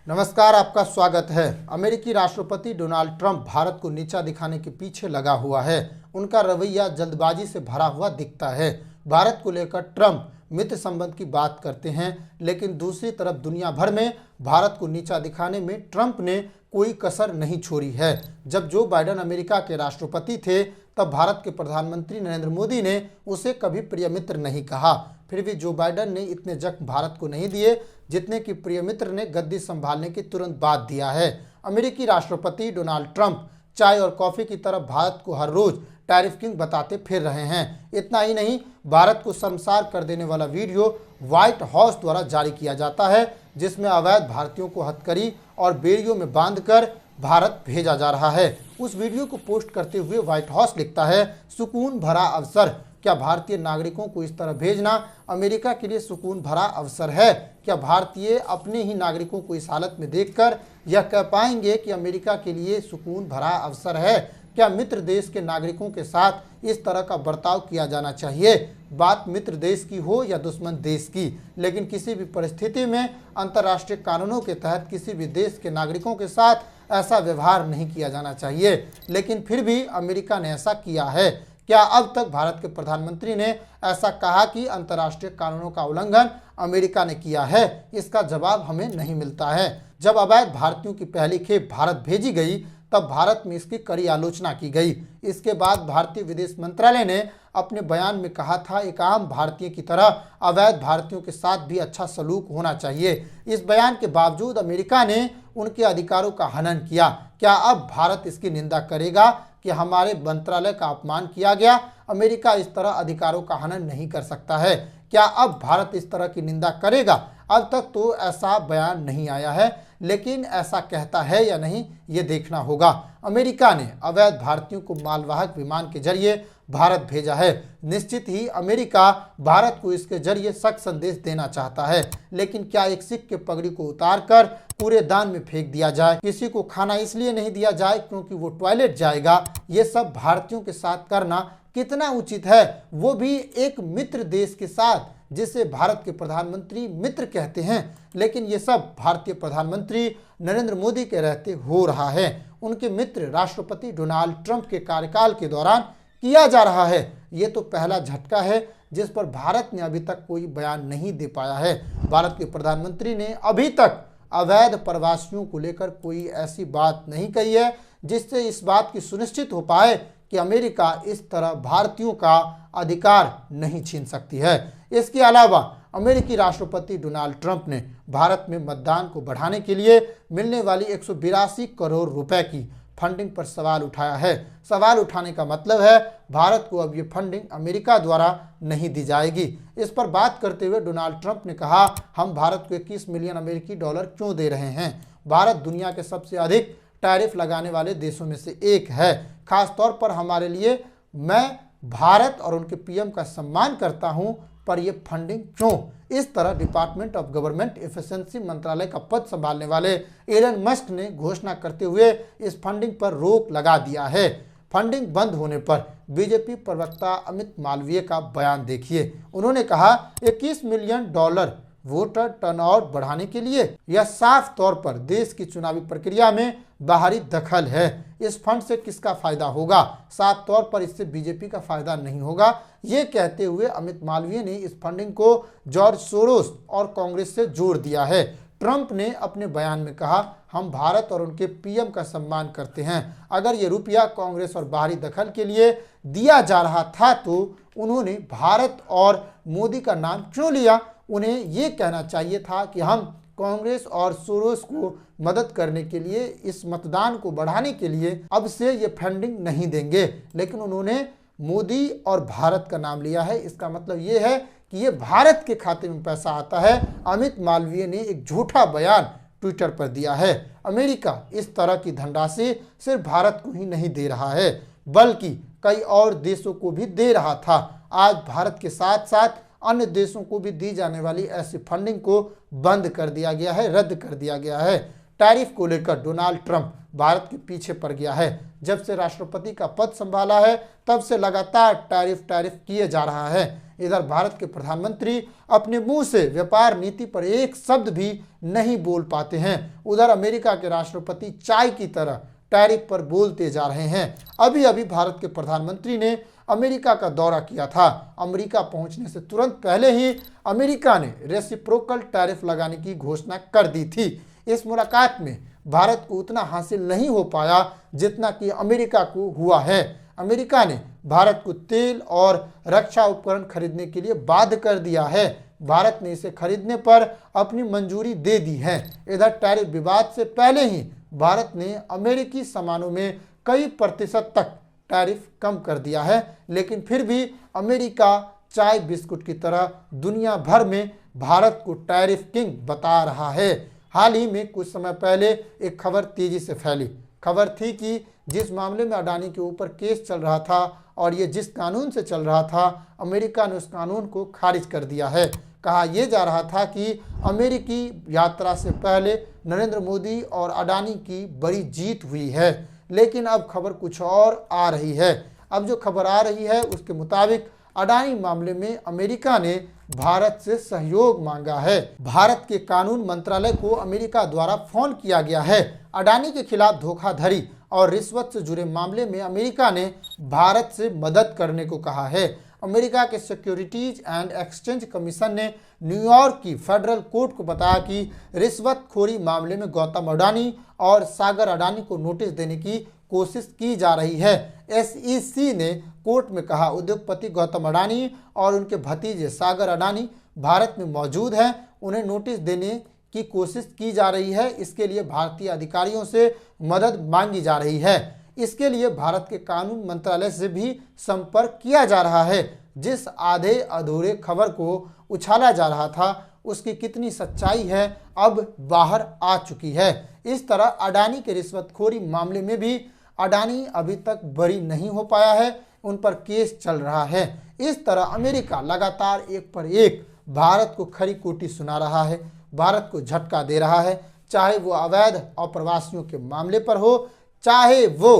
नमस्कार, आपका स्वागत है। अमेरिकी राष्ट्रपति डोनाल्ड ट्रंप भारत को नीचा दिखाने के पीछे लगा हुआ है। उनका रवैया जल्दबाजी से भरा हुआ दिखता है। भारत को लेकर ट्रंप मित्र संबंध की बात करते हैं, लेकिन दूसरी तरफ दुनिया भर में भारत को नीचा दिखाने में ट्रंप ने कोई कसर नहीं छोड़ी है। जब जो बाइडेन अमेरिका के राष्ट्रपति थे, तब भारत के प्रधानमंत्री नरेंद्र मोदी ने उसे कभी प्रिय मित्र नहीं कहा। फिर भी जो बाइडेन ने इतने जख्म भारत को नहीं दिए जितने कि प्रिय मित्र ने गद्दी संभालने के तुरंत बाद दिया है। अमेरिकी राष्ट्रपति डोनाल्ड ट्रंप चाय और कॉफी की तरफ भारत को हर रोज टैरिफ किंग बताते फिर रहे हैं। इतना ही नहीं, भारत को शर्मसार कर देने वाला वीडियो व्हाइट हाउस द्वारा जारी किया जाता है, जिसमें अवैध भारतीयों को हथकड़ी और बेड़ियों में बांधकर भारत भेजा जा रहा है। उस वीडियो को पोस्ट करते हुए व्हाइट हाउस लिखता है, सुकून भरा अवसर। क्या भारतीय नागरिकों को इस तरह भेजना अमेरिका के लिए सुकून भरा अवसर है? क्या भारतीय अपने ही नागरिकों को इस हालत में देखकर यह कह पाएंगे कि अमेरिका के लिए सुकून भरा अवसर है? क्या मित्र देश के नागरिकों के साथ इस तरह का बर्ताव किया जाना चाहिए? बात मित्र देश की हो या दुश्मन देश की, लेकिन किसी भी परिस्थिति में अंतर्राष्ट्रीय कानूनों के तहत किसी भी देश के नागरिकों के साथ ऐसा व्यवहार नहीं किया जाना चाहिए। लेकिन फिर भी अमेरिका ने ऐसा किया है। क्या अब तक भारत के प्रधानमंत्री ने ऐसा कहा कि अंतर्राष्ट्रीय कानूनों का उल्लंघन अमेरिका ने किया है? इसका जवाब हमें नहीं मिलता है। जब अवैध भारतीयों की पहली खेप भारत भेजी गई, तब भारत में इसकी कड़ी आलोचना की गई। इसके बाद भारतीय विदेश मंत्रालय ने अपने बयान में कहा था, एक आम भारतीय की तरह अवैध भारतीयों के साथ भी अच्छा सलूक होना चाहिए। इस बयान के बावजूद अमेरिका ने उनके अधिकारों का हनन किया। क्या अब भारत इसकी निंदा करेगा कि हमारे मंत्रालय का अपमान किया गया? अमेरिका इस तरह अधिकारों का हनन नहीं कर सकता है। क्या अब भारत इस तरह की निंदा करेगा? अब तक तो ऐसा बयान नहीं आया है, लेकिन ऐसा कहता है या नहीं, ये देखना होगा। अमेरिका ने अवैध भारतीयों को मालवाहक विमान के जरिए भारत भेजा है। निश्चित ही अमेरिका भारत को इसके जरिए सख्त संदेश देना चाहता है, लेकिन क्या एक सिख के पगड़ी को उतारकर पूरे दान में फेंक दिया जाए, किसी को खाना इसलिए नहीं दिया जाए क्योंकि वो टॉयलेट जाएगा, ये सब भारतीयों के साथ करना कितना उचित है? वो भी एक मित्र देश के साथ जिसे भारत के प्रधानमंत्री मित्र कहते हैं। लेकिन ये सब भारतीय प्रधानमंत्री नरेंद्र मोदी के रहते हो रहा है। उनके मित्र राष्ट्रपति डोनाल्ड ट्रंप के कार्यकाल के दौरान किया जा रहा है। ये तो पहला झटका है जिस पर भारत ने अभी तक कोई बयान नहीं दे पाया है। भारत के प्रधानमंत्री ने अभी तक अवैध प्रवासियों को लेकर कोई ऐसी बात नहीं कही है जिससे इस बात की सुनिश्चित हो पाए कि अमेरिका इस तरह भारतीयों का अधिकार नहीं छीन सकती है। इसके अलावा अमेरिकी राष्ट्रपति डोनाल्ड ट्रंप ने भारत में मतदान को बढ़ाने के लिए मिलने वाली 182 करोड़ रुपए की फंडिंग पर सवाल उठाया है। सवाल उठाने का मतलब है भारत को अब ये फंडिंग अमेरिका द्वारा नहीं दी जाएगी। इस पर बात करते हुए डोनाल्ड ट्रंप ने कहा, हम भारत को 21 मिलियन अमेरिकी डॉलर क्यों दे रहे हैं? भारत दुनिया के सबसे अधिक टैरिफ लगाने वाले देशों में से एक है। खास तौर पर हमारे लिए, मैं भारत और उनके पीएम का सम्मान करता हूं, पर यह फंडिंग क्यों? इस तरह डिपार्टमेंट ऑफ गवर्नमेंट एफिशिएंसी मंत्रालय का पद संभालने वाले एलन मस्क ने घोषणा करते हुए इस फंडिंग पर रोक लगा दिया है। फंडिंग बंद होने पर बीजेपी प्रवक्ता अमित मालवीय का बयान देखिए। उन्होंने कहा, 21 मिलियन डॉलर वोटर टर्नआउट बढ़ाने के लिए, यह साफ तौर पर देश की चुनावी प्रक्रिया में बाहरी दखल है। इस फंड से किसका फायदा होगा? साफ तौर पर इससे बीजेपी का फायदा नहीं होगा। ये कहते हुए अमित मालवीय ने इस फंडिंग को जॉर्ज सोरोस और कांग्रेस से जोड़ दिया है। ट्रंप ने अपने बयान में कहा, हम भारत और उनके पीएम का सम्मान करते हैं। अगर ये रुपया कांग्रेस और बाहरी दखल के लिए दिया जा रहा था तो उन्होंने भारत और मोदी का नाम क्यों लिया? उन्हें ये कहना चाहिए था कि हम कांग्रेस और सोरोस को मदद करने के लिए, इस मतदान को बढ़ाने के लिए अब से ये फंडिंग नहीं देंगे। लेकिन उन्होंने मोदी और भारत का नाम लिया है। इसका मतलब ये है कि ये भारत के खाते में पैसा आता है। अमित मालवीय ने एक झूठा बयान ट्विटर पर दिया है। अमेरिका इस तरह की धनराशि सिर्फ भारत को ही नहीं दे रहा है, बल्कि कई और देशों को भी दे रहा था। आज भारत के साथ साथ अन्य देशों को भी दी जाने वाली ऐसी फंडिंग को बंद कर दिया गया है, रद्द कर दिया गया है। टैरिफ को लेकर डोनाल्ड ट्रंप भारत के पीछे पड़ गया है। जब से राष्ट्रपति का पद संभाला है, तब से लगातार टैरिफ किए जा रहा है। इधर भारत के प्रधानमंत्री अपने मुंह से व्यापार नीति पर एक शब्द भी नहीं बोल पाते हैं। उधर अमेरिका के राष्ट्रपति चाय की तरह टैरिफ पर बोलते जा रहे हैं। अभी अभी भारत के प्रधानमंत्री ने अमेरिका का दौरा किया था। अमेरिका पहुंचने से तुरंत पहले ही अमेरिका ने रेसिप्रोकल टैरिफ लगाने की घोषणा कर दी थी। इस मुलाकात में भारत को उतना हासिल नहीं हो पाया जितना कि अमेरिका को हुआ है। अमेरिका ने भारत को तेल और रक्षा उपकरण खरीदने के लिए बाध्य कर दिया है। भारत ने इसे खरीदने पर अपनी मंजूरी दे दी है। इधर टैरिफ विवाद से पहले ही भारत ने अमेरिकी सामानों में कई प्रतिशत तक टैरिफ कम कर दिया है, लेकिन फिर भी अमेरिका चाय बिस्कुट की तरह दुनिया भर में भारत को टैरिफ किंग बता रहा है। हाल ही में कुछ समय पहले एक खबर तेजी से फैली। खबर थी कि जिस मामले में अडानी के ऊपर केस चल रहा था और ये जिस कानून से चल रहा था, अमेरिका ने उस कानून को खारिज कर दिया है। कहा यह जा रहा था कि अमेरिकी यात्रा से पहले नरेंद्र मोदी और अडानी की बड़ी जीत हुई है, लेकिन अब खबर कुछ और आ रही है। अब जो खबर आ रही है उसके मुताबिक अडानी मामले में अमेरिका ने भारत से सहयोग मांगा है। भारत के कानून मंत्रालय को अमेरिका द्वारा फोन किया गया है। अडानी के खिलाफ धोखाधड़ी और रिश्वत से जुड़े मामले में अमेरिका ने भारत से मदद करने को कहा है। अमेरिका के सिक्योरिटीज एंड एक्सचेंज कमीशन ने न्यूयॉर्क की फेडरल कोर्ट को बताया कि रिश्वतखोरी मामले में गौतम अडानी और सागर अडानी को नोटिस देने की कोशिश की जा रही है। SEC ने कोर्ट में कहा उद्योगपति गौतम अडानी और उनके भतीजे सागर अडानी भारत में मौजूद हैं, उन्हें नोटिस देने की कोशिश की जा रही है। इसके लिए भारतीय अधिकारियों से मदद मांगी जा रही है। इसके लिए भारत के कानून मंत्रालय से भी संपर्क किया जा रहा है। जिस आधे अधूरे खबर को उछाला जा रहा था उसकी कितनी सच्चाई है अब बाहर आ चुकी है। इस तरह अडानी के रिश्वतखोरी मामले में भी अडानी अभी तक बरी नहीं हो पाया है, उन पर केस चल रहा है। इस तरह अमेरिका लगातार एक पर एक भारत को खरी खोटी सुना रहा है, भारत को झटका दे रहा है, चाहे वो अवैध अप्रवासियों के मामले पर हो, चाहे वो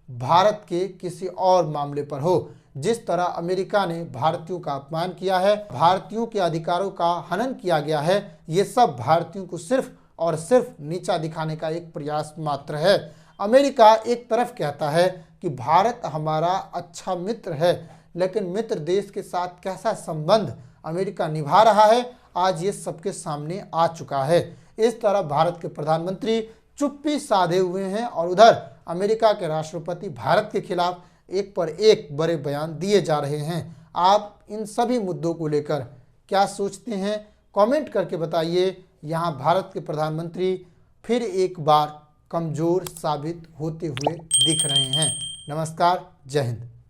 भारत के किसी और मामले पर हो। जिस तरह अमेरिका ने भारतीयों का अपमान किया है, भारतीयों के अधिकारों का हनन किया गया है, ये सब भारतीयों को सिर्फ और सिर्फ नीचा दिखाने का एक प्रयास मात्र है। अमेरिका एक तरफ कहता है कि भारत हमारा अच्छा मित्र है, लेकिन मित्र देश के साथ कैसा संबंध अमेरिका निभा रहा है आज ये सबके सामने आ चुका है। इस तरह भारत के प्रधानमंत्री चुप्पी साधे हुए हैं और उधर अमेरिका के राष्ट्रपति भारत के खिलाफ एक पर एक बड़े बयान दिए जा रहे हैं। आप इन सभी मुद्दों को लेकर क्या सोचते हैं, कमेंट करके बताइए। यहाँ भारत के प्रधानमंत्री फिर एक बार कमज़ोर साबित होते हुए दिख रहे हैं। नमस्कार, जय हिंद।